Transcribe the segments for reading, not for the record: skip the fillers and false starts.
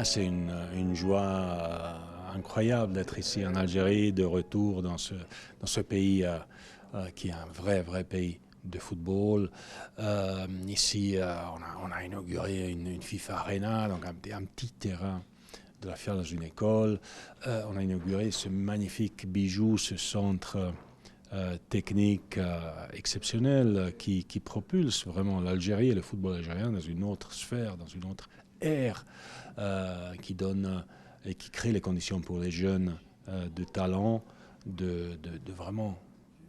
C'est une joie incroyable d'être ici en Algérie, de retour dans ce pays qui est un vrai pays de football. Ici, on a inauguré une FIFA Arena, donc un petit terrain de la FIFA dans une école. On a inauguré ce magnifique bijou, ce centre technique exceptionnel qui propulse vraiment l'Algérie et le football algérien dans une autre sphère, dans une autre ère, qui donne et qui crée les conditions pour les jeunes de talent de vraiment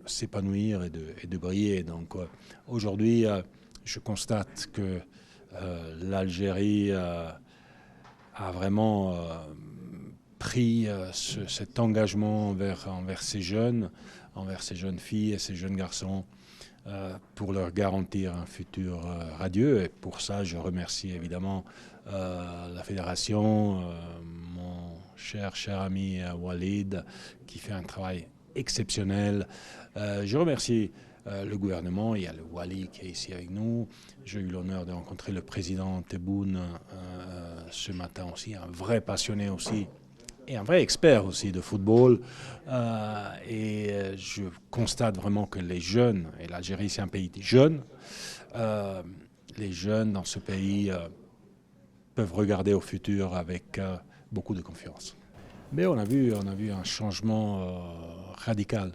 s'épanouir et de briller. Donc aujourd'hui, je constate que l'Algérie a vraiment pris cet engagement envers ces jeunes filles et ces jeunes garçons pour leur garantir un futur radieux. Et pour ça, je remercie évidemment la fédération, mon cher ami Walid, qui fait un travail exceptionnel. Je remercie le gouvernement. Il y a le Wali qui est ici avec nous. J'ai eu l'honneur de rencontrer le président Tebboune ce matin aussi, un vrai passionné aussi et un vrai expert aussi de football. Je constate vraiment que les jeunes, et l'Algérie c'est un pays des jeunes, les jeunes dans ce pays peuvent regarder au futur avec beaucoup de confiance. Mais on a vu un changement radical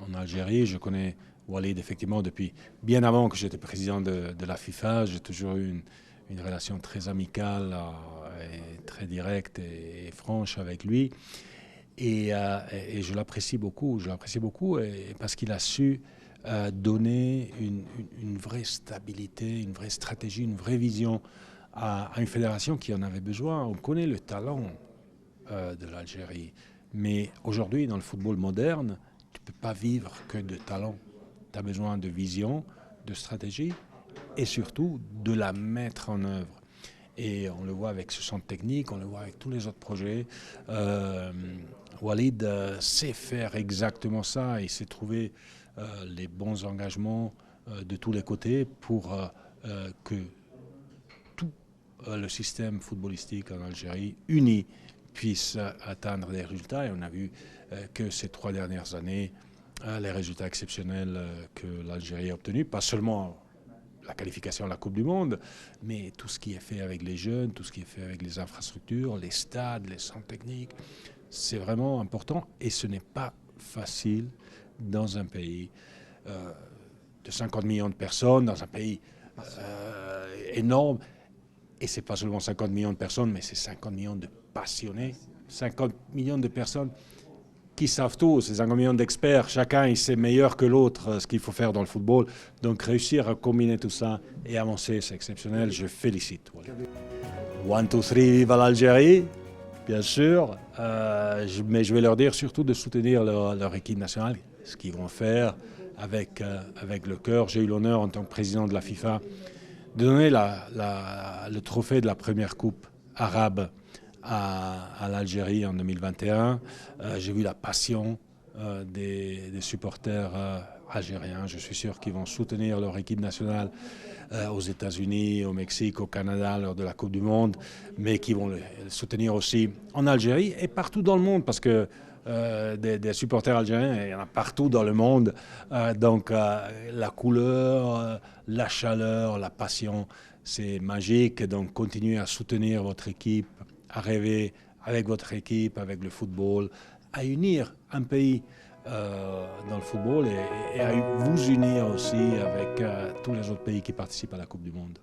en Algérie. Je connais Walid effectivement depuis bien avant que j'étais président de la FIFA. J'ai toujours eu une relation très amicale et très directe et franche avec lui. Et je l'apprécie beaucoup. Parce qu'il a su donner une vraie stabilité, une vraie stratégie, une vraie vision à une fédération qui en avait besoin. On connaît le talent de l'Algérie. Mais aujourd'hui, dans le football moderne, tu ne peux pas vivre que de talent. Tu as besoin de vision, de stratégie et surtout de la mettre en œuvre. Et on le voit avec ce centre technique, on le voit avec tous les autres projets. Walid sait faire exactement ça. Il sait trouver les bons engagements de tous les côtés pour que tout le système footballistique en Algérie uni puisse atteindre des résultats. Et on a vu que ces 3 dernières années, les résultats exceptionnels que l'Algérie a obtenus, pas seulement la qualification à la Coupe du Monde, mais tout ce qui est fait avec les jeunes, tout ce qui est fait avec les infrastructures, les stades, les centres techniques, c'est vraiment important et ce n'est pas facile dans un pays de 50 millions de personnes, dans un pays énorme. Et ce n'est pas seulement 50 millions de personnes, mais c'est 50 millions de passionnés, 50 millions de personnes qui savent tout, c'est 50 millions d'experts, chacun il sait meilleur que l'autre ce qu'il faut faire dans le football. Donc réussir à combiner tout ça et avancer, c'est exceptionnel, je félicite. Voilà. 1, 2, 3, vive l'Algérie, bien sûr, mais je vais leur dire surtout de soutenir leur équipe nationale, ce qu'ils vont faire avec le cœur. J'ai eu l'honneur en tant que président de la FIFA de donner le trophée de la première coupe arabe à l'Algérie en 2021. J'ai vu la passion des supporters algériens. Je suis sûr qu'ils vont soutenir leur équipe nationale aux États-Unis, au Mexique, au Canada lors de la Coupe du Monde, mais qui vont le soutenir aussi en Algérie et partout dans le monde parce que des supporters algériens, il y en a partout dans le monde. Donc la couleur, la chaleur, la passion, c'est magique. Donc continuez à soutenir votre équipe, à rêver avec votre équipe, avec le football, à unir un pays dans le football et à vous unir aussi avec tous les autres pays qui participent à la Coupe du Monde.